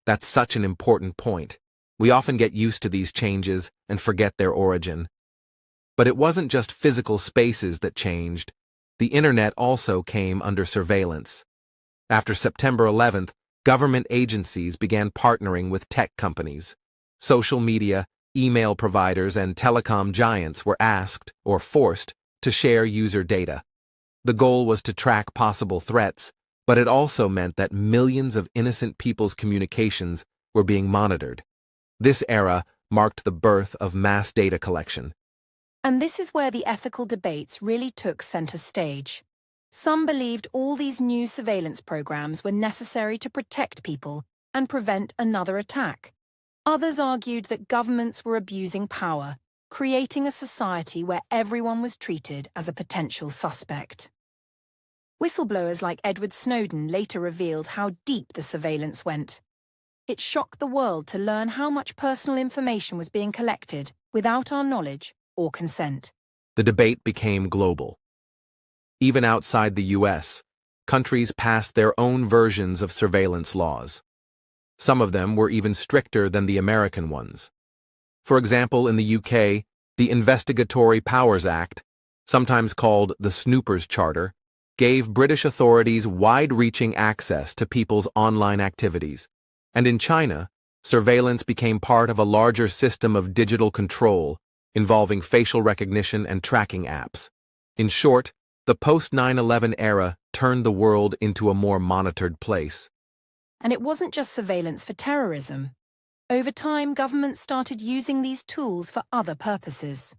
That's such an important point. We often get used to these changes and forget their origin. But it wasn't just physical spaces that changed. The internet also came under surveillance. After September 11th, government agencies began partnering with tech companies. Social media, email providers, and telecom giants were asked, or forced, to share user data. The goal was to track possible threats, but it also meant that millions of innocent people's communications were being monitored. This era marked the birth of mass data collection. And this is where the ethical debates really took center stage. Some believed all these new surveillance programs were necessary to protect people and prevent another attack. Others argued that governments were abusing power, creating a society where everyone was treated as a potential suspect. Whistleblowers like Edward Snowden later revealed how deep the surveillance went. It shocked the world to learn how much personal information was being collected without our knowledge or consent. The debate became global. Even outside the US, countries passed their own versions of surveillance laws. Some of them were even stricter than the American ones. For example, in the UK, the Investigatory Powers Act, sometimes called the Snoopers Charter, gave British authorities wide-reaching access to people's online activities. And in China, surveillance became part of a larger system of digital control involving facial recognition and tracking apps. In short, the post-9/11 era turned the world into a more monitored place. And it wasn't just surveillance for terrorism. Over time, governments started using these tools for other purposes.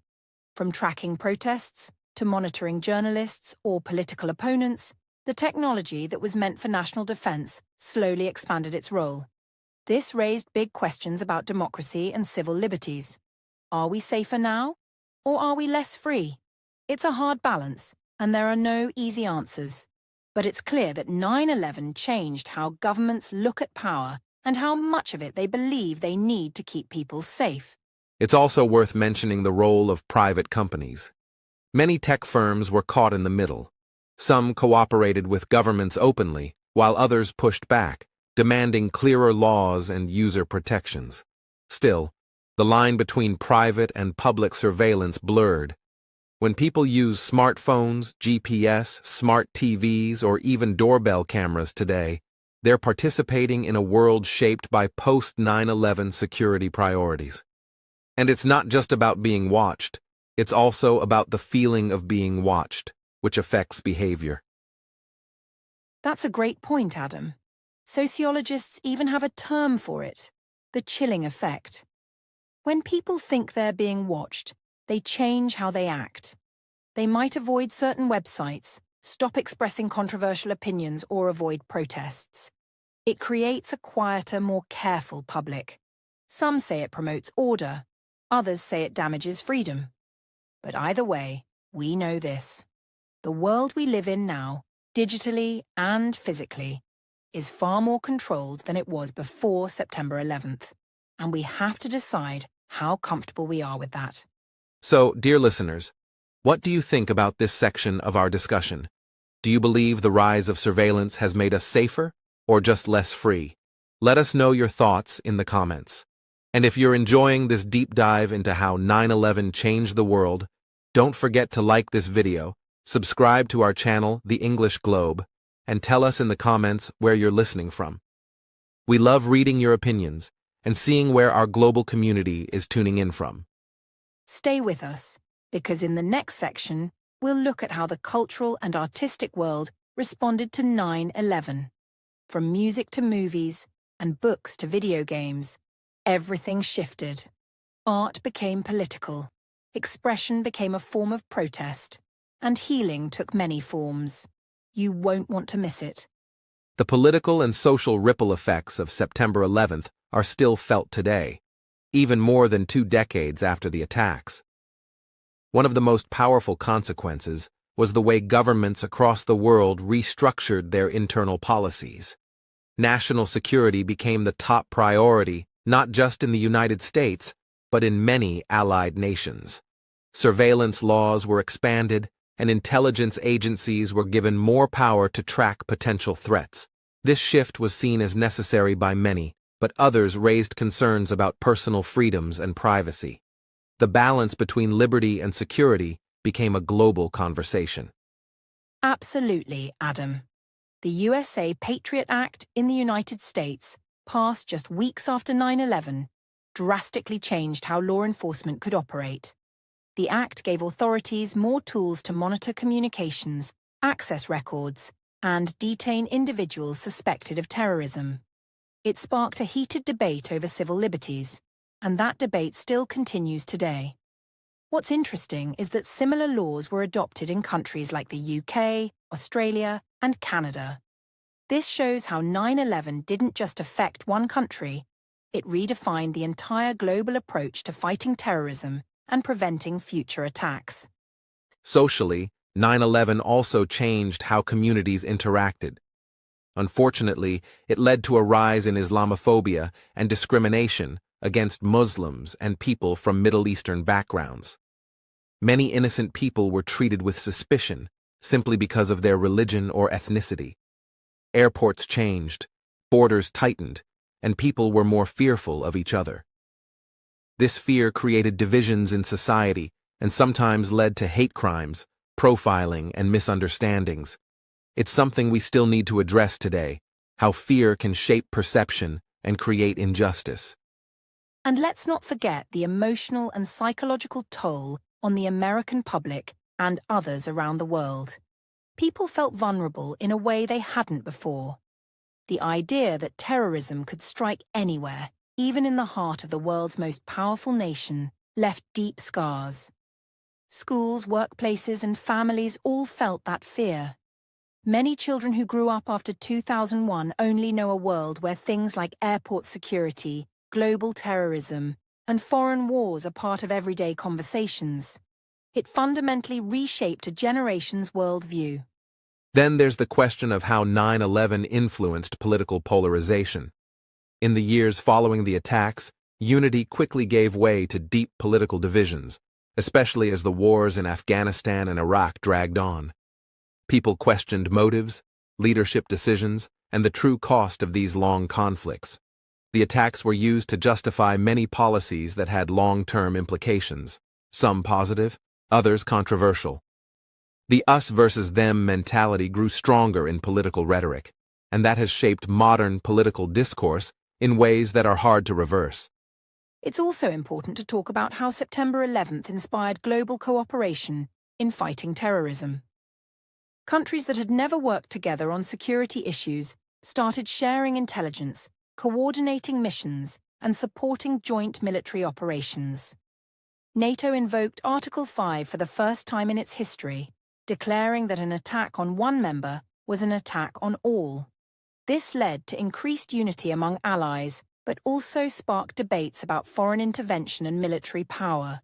From tracking protests to monitoring journalists or political opponents, the technology that was meant for national defense slowly expanded its role. This raised big questions about democracy and civil liberties. Are we safer now, or are we less free? It's a hard balance, and there are no easy answers. But it's clear that 9/11 changed how governments look at power and how much of it they believe they need to keep people safe. It's also worth mentioning the role of private companies. Many tech firms were caught in the middle. Some cooperated with governments openly, while others pushed back, demanding clearer laws and user protections. Still, the line between private and public surveillance blurred. When people use smartphones, GPS, smart TVs, or even doorbell cameras today, they're participating in a world shaped by post-9/11 security priorities. And it's not just about being watched, it's also about the feeling of being watched, which affects behavior. That's a great point, Adam. Sociologists even have a term for it, the chilling effect. When people think they're being watched, they change how they act. They might avoid certain websites, stop expressing controversial opinions, or avoid protests. It creates a quieter, more careful public. Some say it promotes order, others say it damages freedom. But either way, we know this. The world we live in now, digitally and physically, is far more controlled than it was before September 11th. And we have to decide how comfortable we are with that. So, dear listeners, what do you think about this section of our discussion? Do you believe the rise of surveillance has made us safer or just less free? Let us know your thoughts in the comments. And if you're enjoying this deep dive into how 9/11 changed the world, don't forget to like this video, subscribe to our channel, The English Globe, and tell us in the comments where you're listening from. We love reading your opinions and seeing where our global community is tuning in from. Stay with us, because in the next section, we'll look at how the cultural and artistic world responded to 9/11. From music to movies, and books to video games, everything shifted. Art became political, expression became a form of protest, and healing took many forms. You won't want to miss it. The political and social ripple effects of September 11th are still felt today, even more than 2 decades after the attacks. One of the most powerful consequences was the way governments across the world restructured their internal policies. National security became the top priority, not just in the United States, but in many allied nations. Surveillance laws were expanded, and intelligence agencies were given more power to track potential threats. This shift was seen as necessary by many, but others raised concerns about personal freedoms and privacy. The balance between liberty and security became a global conversation. Absolutely, Adam. The USA Patriot Act in the United States, passed just weeks after 9/11, drastically changed how law enforcement could operate. The act gave authorities more tools to monitor communications, access records, and detain individuals suspected of terrorism. It sparked a heated debate over civil liberties, and that debate still continues today. What's interesting is that similar laws were adopted in countries like the UK, Australia, and Canada. This shows how 9/11 didn't just affect one country, it redefined the entire global approach to fighting terrorism and preventing future attacks. Socially, 9/11 also changed how communities interacted. Unfortunately, it led to a rise in Islamophobia and discrimination against Muslims and people from Middle Eastern backgrounds. Many innocent people were treated with suspicion simply because of their religion or ethnicity. Airports changed, borders tightened, and people were more fearful of each other. This fear created divisions in society and sometimes led to hate crimes, profiling, and misunderstandings. It's something we still need to address today, how fear can shape perception and create injustice. And let's not forget the emotional and psychological toll on the American public and others around the world. People felt vulnerable in a way they hadn't before. The idea that terrorism could strike anywhere, even in the heart of the world's most powerful nation, left deep scars. Schools, workplaces, and families all felt that fear. Many children who grew up after 2001 only know a world where things like airport security, global terrorism, and foreign wars are part of everyday conversations. It fundamentally reshaped a generation's worldview. Then there's the question of how 9/11 influenced political polarization. In the years following the attacks, unity quickly gave way to deep political divisions, especially as the wars in Afghanistan and Iraq dragged on. People questioned motives, leadership decisions, and the true cost of these long conflicts. The attacks were used to justify many policies that had long-term implications, some positive, others controversial. The us versus them mentality grew stronger in political rhetoric, and that has shaped modern political discourse in ways that are hard to reverse. It's also important to talk about how September 11th inspired global cooperation in fighting terrorism. Countries that had never worked together on security issues started sharing intelligence, coordinating missions, and supporting joint military operations. NATO invoked Article 5 for the first time in its history, declaring that an attack on one member was an attack on all. This led to increased unity among allies, but also sparked debates about foreign intervention and military power.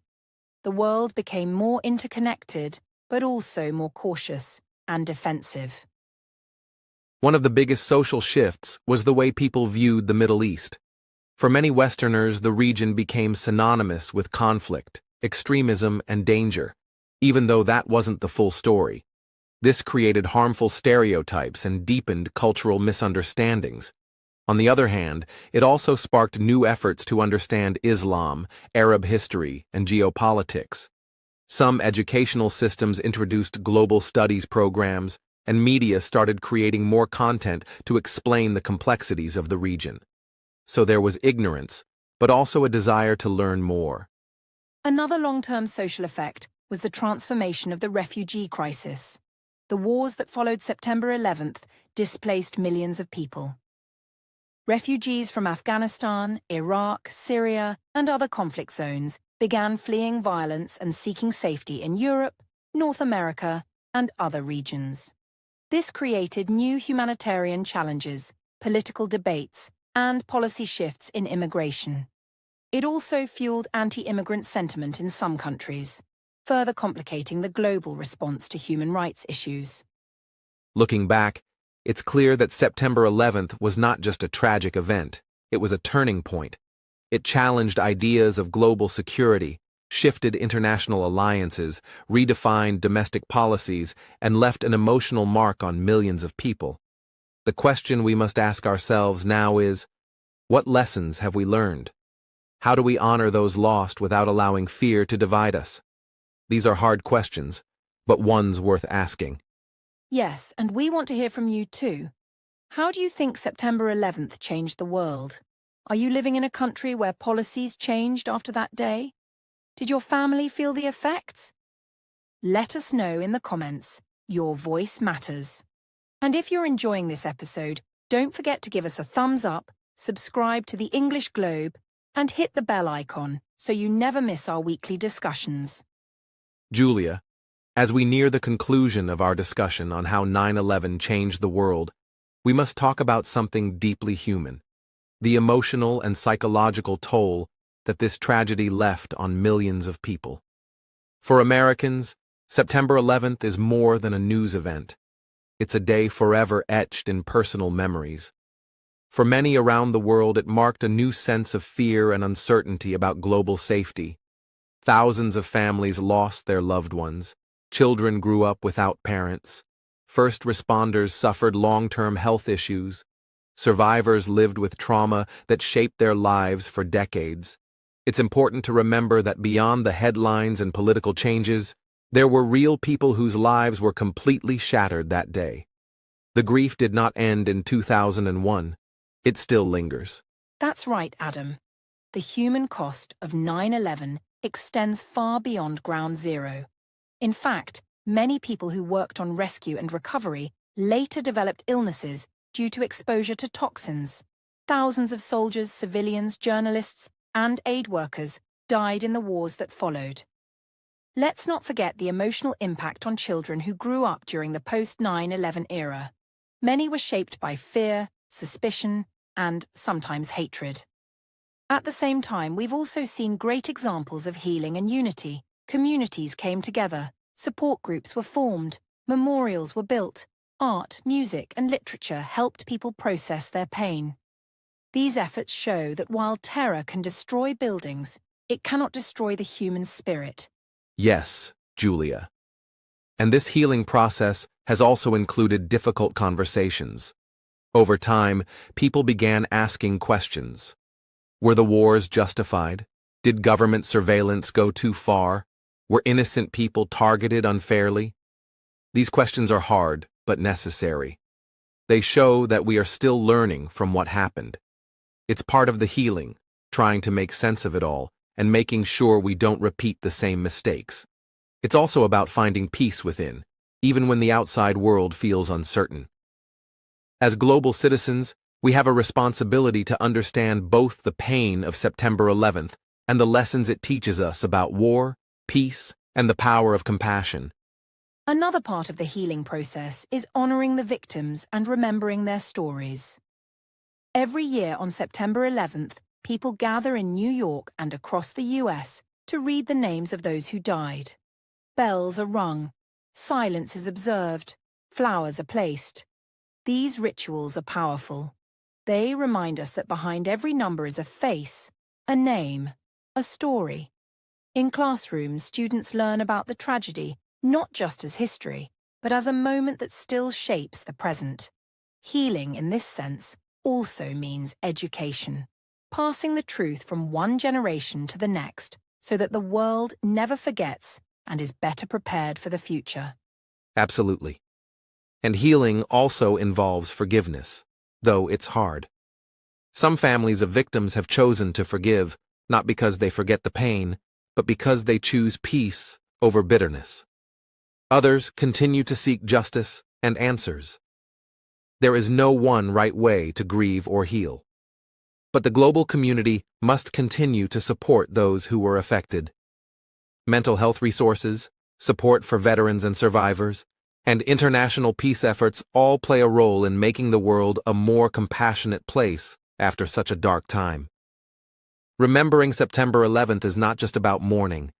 The world became more interconnected, but also more cautious and defensive. One of the biggest social shifts was the way people viewed the Middle East. For many Westerners, the region became synonymous with conflict, extremism, and danger, even though that wasn't the full story. This created harmful stereotypes and deepened cultural misunderstandings. On the other hand, it also sparked new efforts to understand Islam, Arab history, and geopolitics. Some educational systems introduced global studies programs, and media started creating more content to explain the complexities of the region. So there was ignorance, but also a desire to learn more. Another long-term social effect was the transformation of the refugee crisis. The wars that followed September 11th displaced millions of people. Refugees from Afghanistan, Iraq, Syria, and other conflict zones began fleeing violence and seeking safety in Europe, North America, and other regions. This created new humanitarian challenges, political debates, and policy shifts in immigration. It also fueled anti-immigrant sentiment in some countries, further complicating the global response to human rights issues. Looking back, it's clear that September 11th was not just a tragic event, it was a turning point. It challenged ideas of global security, shifted international alliances, redefined domestic policies, and left an emotional mark on millions of people. The question we must ask ourselves now is, what lessons have we learned? How do we honor those lost without allowing fear to divide us? These are hard questions, but ones worth asking. Yes, and we want to hear from you too. How do you think September 11th changed the world? Are you living in a country where policies changed after that day? Did your family feel the effects? Let us know in the comments. Your voice matters. And if you're enjoying this episode, don't forget to give us a thumbs up, subscribe to the English Globe, and hit the bell icon so you never miss our weekly discussions. Julia, as we near the conclusion of our discussion on how 9/11 changed the world, we must talk about something deeply human: the emotional and psychological toll that this tragedy left on millions of people. For Americans, September 11th is more than a news event. It's a day forever etched in personal memories. For many around the world, it marked a new sense of fear and uncertainty about global safety. Thousands of families lost their loved ones. Children grew up without parents. First responders suffered long-term health issues. Survivors lived with trauma that shaped their lives for decades. It's important to remember that beyond the headlines and political changes, there were real people whose lives were completely shattered that day. The grief did not end in 2001. It still lingers. That's right, Adam. The human cost of 9/11 extends far beyond ground zero. In fact, many people who worked on rescue and recovery later developed illnesses due to exposure to toxins. Thousands of soldiers, civilians, journalists, and aid workers died in the wars that followed. Let's not forget the emotional impact on children who grew up during the post-9/11 era. Many were shaped by fear, suspicion, and sometimes hatred. At the same time, we've also seen great examples of healing and unity. Communities came together, support groups were formed, memorials were built, art, music, and literature helped people process their pain. These efforts show that while terror can destroy buildings, it cannot destroy the human spirit. Yes, Julia. And this healing process has also included difficult conversations. Over time, people began asking questions. Were the wars justified? Did government surveillance go too far? Were innocent people targeted unfairly? These questions are hard, but necessary. They show that we are still learning from what happened. It's part of the healing, trying to make sense of it all, and making sure we don't repeat the same mistakes. It's also about finding peace within, even when the outside world feels uncertain. As global citizens, we have a responsibility to understand both the pain of September 11th and the lessons it teaches us about war, peace, and the power of compassion. Another part of the healing process is honoring the victims and remembering their stories. Every year on September 11th, people gather in New York and across the US to read the names of those who died. Bells are rung, silence is observed, flowers are placed. These rituals are powerful. They remind us that behind every number is a face, a name, a story. In classrooms, students learn about the tragedy, not just as history, but as a moment that still shapes the present. Healing, in this sense, also means education, passing the truth from one generation to the next so that the world never forgets and is better prepared for the future. Absolutely. And healing also involves forgiveness, though it's hard. Some families of victims have chosen to forgive, not because they forget the pain, but because they choose peace over bitterness. Others continue to seek justice and answers. There is no one right way to grieve or heal. But the global community must continue to support those who were affected. Mental health resources, support for veterans and survivors, and international peace efforts all play a role in making the world a more compassionate place after such a dark time. Remembering September 11th is not just about mourning.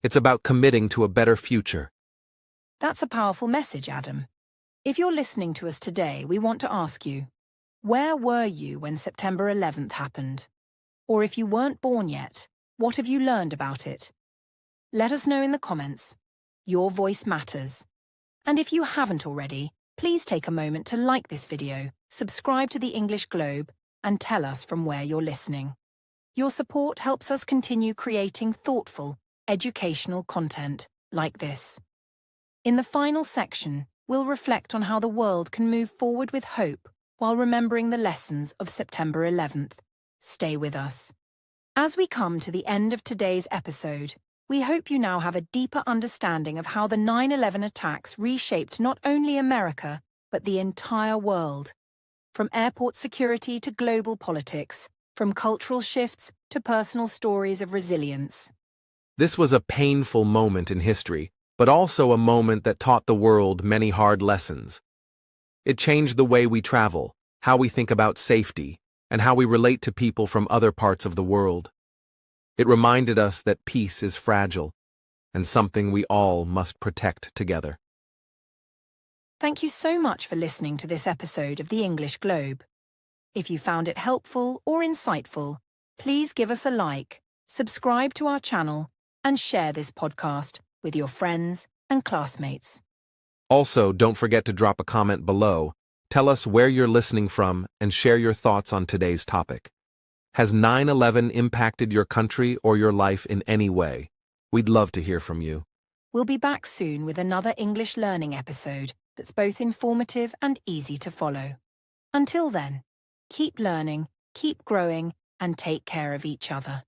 It's about committing to a better future. That's a powerful message, Adam. If you're listening to us today, we want to ask you, where were you when September 11th happened? Or if you weren't born yet, what have you learned about it? Let us know in the comments. Your voice matters. And if you haven't already, please take a moment to like this video, subscribe to the English Globe, and tell us from where you're listening. Your support helps us continue creating thoughtful, educational content like this. In the final section, we'll reflect on how the world can move forward with hope while remembering the lessons of September 11th. Stay with us. As we come to the end of today's episode, we hope you now have a deeper understanding of how the 9/11 attacks reshaped not only America, but the entire world. From airport security to global politics, from cultural shifts to personal stories of resilience. This was a painful moment in history, but also a moment that taught the world many hard lessons. It changed the way we travel, how we think about safety, and how we relate to people from other parts of the world. It reminded us that peace is fragile, and something we all must protect together. Thank you so much for listening to this episode of the English Globe. If you found it helpful or insightful, please give us a like, subscribe to our channel, and share this podcast with your friends and classmates. Also, don't forget to drop a comment below. Tell us where you're listening from and share your thoughts on today's topic. Has 9/11 impacted your country or your life in any way? We'd love to hear from you. We'll be back soon with another English learning episode that's both informative and easy to follow. Until then, keep learning, keep growing, and take care of each other.